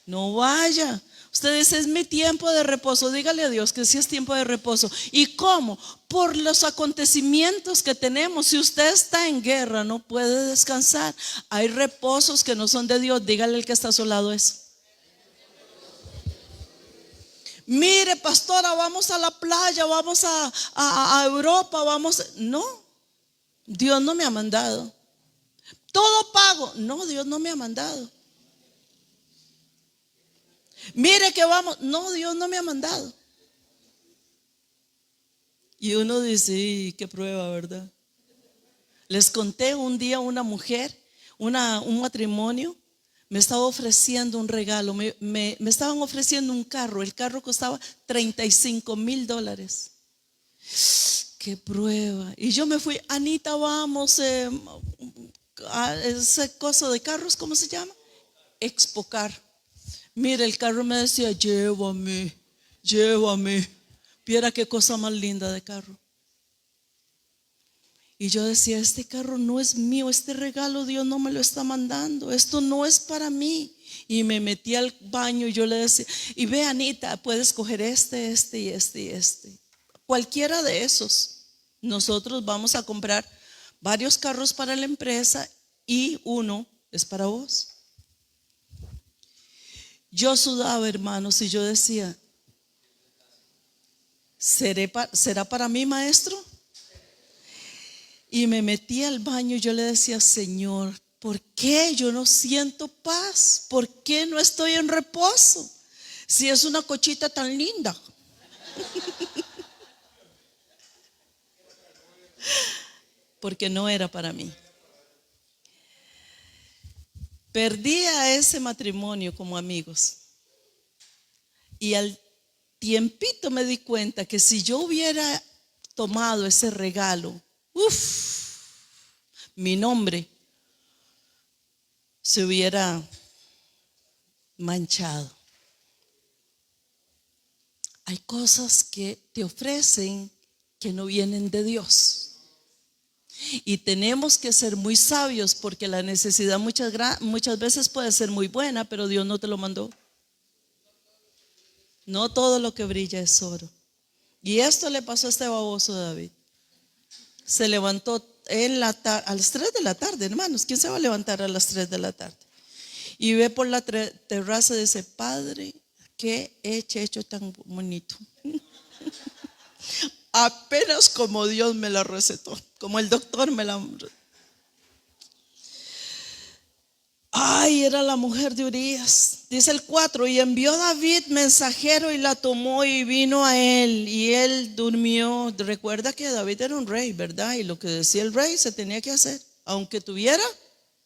no vaya. Usted dice, es mi tiempo de reposo. Dígale a Dios que sí es tiempo de reposo. ¿Y cómo? Por los acontecimientos que tenemos. Si usted está en guerra, no puede descansar. Hay reposos que no son de Dios. Dígale al que está a su lado eso. Mire, pastora, vamos a la playa, vamos a Europa, vamos. No, Dios no me ha mandado. Todo pago. No, Dios no me ha mandado. Mire que vamos. No, Dios no me ha mandado. Y uno dice, qué prueba, ¿verdad? Les conté un día una mujer, un matrimonio, me estaba ofreciendo un regalo. Me estaban ofreciendo un carro. El carro costaba $35,000. Qué prueba. Y yo me fui, Anita, vamos a ese coso de carros, ¿cómo se llama? Expocar. Mire, el carro me decía, llévame. Viera qué cosa más linda de carro. Y yo decía, este carro no es mío, este regalo Dios no me lo está mandando, esto no es para mí. Y me metí al baño y yo le decía, y ve, Anita, puedes coger este y este. Cualquiera de esos. Nosotros vamos a comprar varios carros para la empresa y uno es para vos. Yo sudaba, hermanos, y yo decía, ¿será para mí, maestro? Y me metí al baño y yo le decía, Señor, ¿por qué yo no siento paz? ¿Por qué no estoy en reposo? Si es una cochita tan linda. Porque no era para mí. Perdí a ese matrimonio como amigos. Y al tiempito me di cuenta que si yo hubiera tomado ese regalo, mi nombre se hubiera manchado. Hay cosas que te ofrecen que no vienen de Dios. Y tenemos que ser muy sabios porque la necesidad muchas veces puede ser muy buena, pero Dios no te lo mandó. No todo lo que brilla es oro. Y esto le pasó a este baboso David. Se levantó a las 3 de la tarde, hermanos. ¿Quién se va a levantar a las 3 de la tarde? Y ve por la terraza y dice: Padre, qué hecho tan bonito. Apenas como Dios me la recetó, como el doctor me la... Ay, era la mujer de Urías. Dice el 4: y envió David mensajero y la tomó y vino a él y él durmió. Recuerda que David era un rey, ¿verdad? Y lo que decía el rey se tenía que hacer, aunque tuviera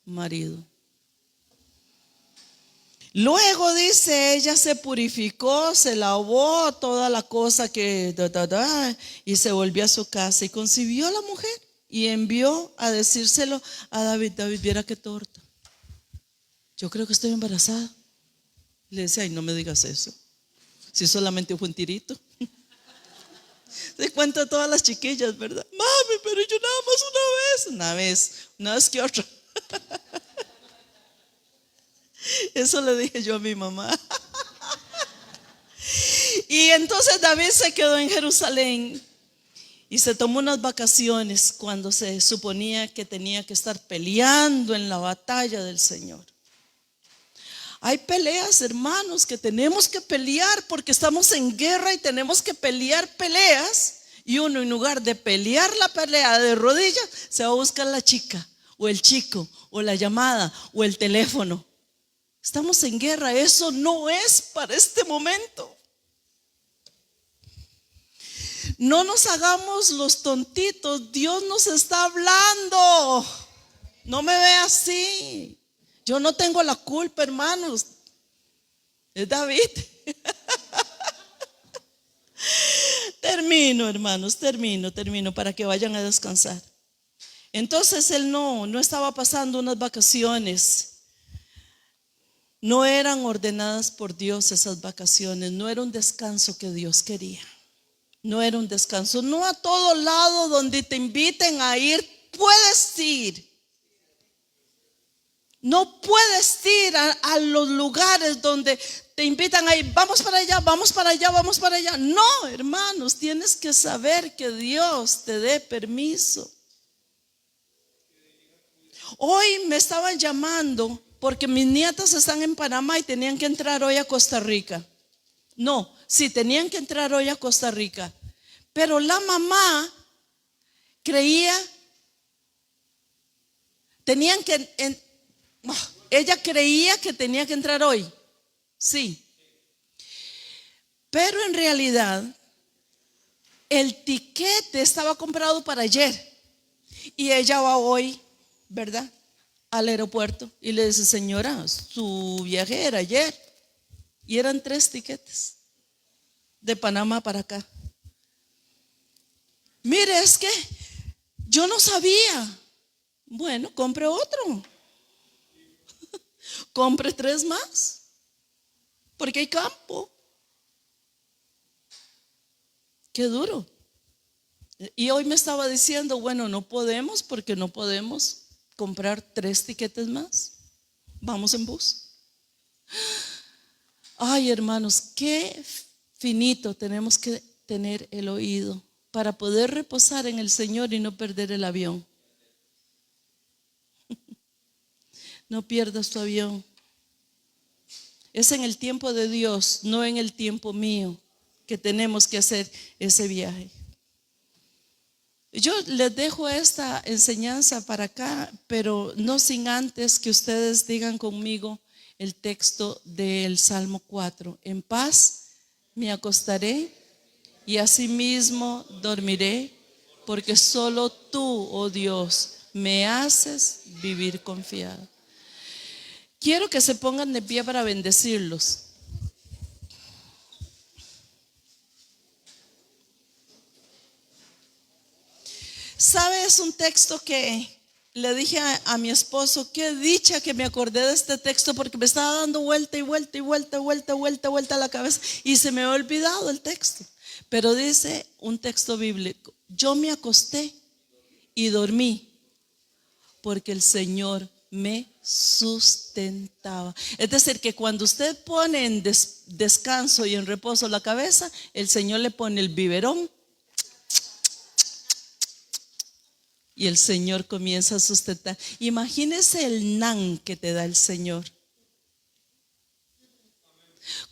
marido. Luego dice, ella se purificó, se lavó toda la cosa y se volvió a su casa y concibió a la mujer y envió a decírselo a David. David, viera qué torta. Yo creo que estoy embarazada. Le decía: ay, no me digas eso. Si solamente fue un tirito. Se cuenta a todas las chiquillas, ¿verdad? Mami, pero yo nada más una vez que otra. Eso le dije yo a mi mamá. Y entonces David se quedó en Jerusalén y se tomó unas vacaciones cuando se suponía que tenía que estar peleando en la batalla del Señor. Hay peleas, hermanos, que tenemos que pelear porque estamos en guerra y tenemos que pelear peleas. Y uno, en lugar de pelear la pelea de rodillas, se va a buscar la chica o el chico o la llamada o el teléfono. Estamos en guerra, eso no es para este momento. No nos hagamos los tontitos, Dios nos está hablando. No me ve así. Yo no tengo la culpa, hermanos. Es David. Termino, hermanos, termino para que vayan a descansar. Entonces él no estaba pasando unas vacaciones. No eran ordenadas por Dios esas vacaciones. No era un descanso que Dios quería. No era un descanso. No a todo lado donde te inviten a ir puedes ir. No puedes ir a los lugares donde te invitan a ir. Vamos para allá, vamos para allá, vamos para allá. No, hermanos, tienes que saber que Dios te dé permiso. Hoy me estaban llamando porque mis nietas están en Panamá y tenían que entrar hoy a Costa Rica. No, sí, tenían que entrar hoy a Costa Rica. Pero la mamá ella creía que tenía que entrar hoy. Sí. Pero en realidad, el tiquete estaba comprado para ayer. Y ella va hoy, ¿verdad?, al aeropuerto y le dice: señora, su viaje era ayer. Y eran 3 tiquetes de Panamá para acá. Mire, es que yo no sabía. Bueno, compre otro. Compre 3 más, porque hay campo. Qué duro. Y hoy me estaba diciendo: bueno, no podemos porque no podemos comprar 3 tiquetes más. Vamos en bus. Ay, hermanos, qué finito tenemos que tener el oído para poder reposar en el Señor y no perder el avión. No pierdas tu avión. Es en el tiempo de Dios, no en el tiempo mío, que tenemos que hacer ese viaje. Yo les dejo esta enseñanza para acá, pero no sin antes que ustedes digan conmigo el texto del Salmo 4. En paz me acostaré y asimismo dormiré, porque solo tú, oh Dios, me haces vivir confiado. Quiero que se pongan de pie para bendecirlos. ¿Sabe? Es un texto que le dije a mi esposo, qué dicha que me acordé de este texto, porque me estaba dando vuelta y vuelta y vuelta, vuelta a la cabeza y se me había olvidado el texto. Pero dice un texto bíblico: yo me acosté y dormí porque el Señor me sustentaba. Es decir, que cuando usted pone en descanso y en reposo la cabeza, el Señor le pone el biberón y el Señor comienza a sustentar. Imagínese el nan que te da el Señor,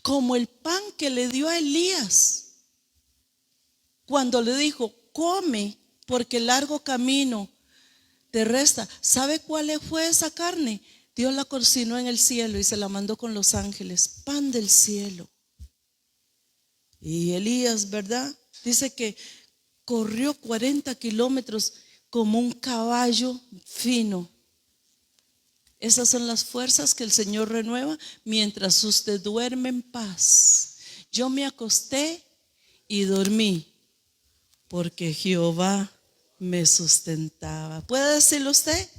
como el pan que le dio a Elías cuando le dijo: come, porque el largo camino te resta. ¿Sabe cuál fue esa carne? Dios la cocinó en el cielo y se la mandó con los ángeles, pan del cielo. Y Elías, ¿verdad? Dice que corrió 40 kilómetros como un caballo fino. Esas son las fuerzas que el Señor renueva mientras usted duerme en paz. Yo me acosté y dormí porque Jehová me sustentaba. ¿Puede decirlo usted?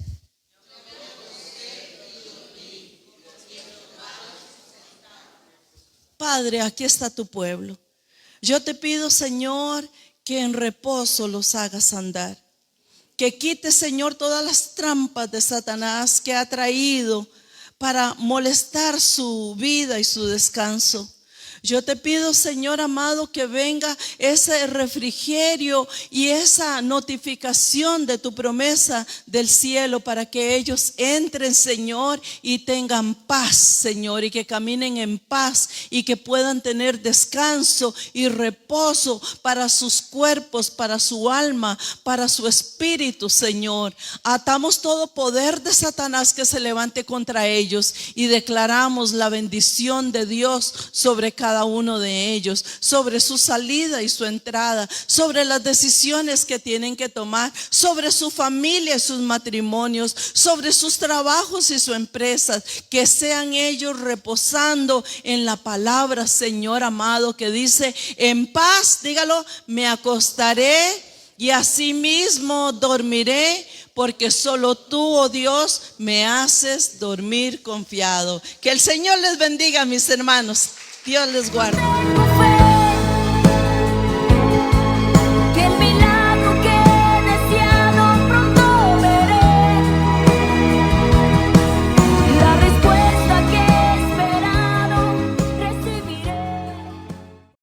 Padre, aquí está tu pueblo. Yo te pido, Señor, que en reposo los hagas andar. Que quite, Señor, todas las trampas de Satanás que ha traído para molestar su vida y su descanso. Yo te pido, Señor amado, que venga ese refrigerio y esa notificación de tu promesa del cielo para que ellos entren, Señor, y tengan paz, Señor, y que caminen en paz y que puedan tener descanso y reposo para sus cuerpos, para su alma, para su espíritu, Señor. Atamos todo poder de Satanás que se levante contra ellos y declaramos la bendición de Dios sobre cada uno de ellos, sobre su salida y su entrada, sobre las decisiones que tienen que tomar, sobre su familia y sus matrimonios, sobre sus trabajos y sus empresas, que sean ellos reposando en la palabra, Señor amado, que dice: en paz, dígalo, me acostaré y asimismo dormiré, porque solo tú, oh Dios, me haces dormir confiado. Que el Señor les bendiga, mis hermanos. Dios les guarde.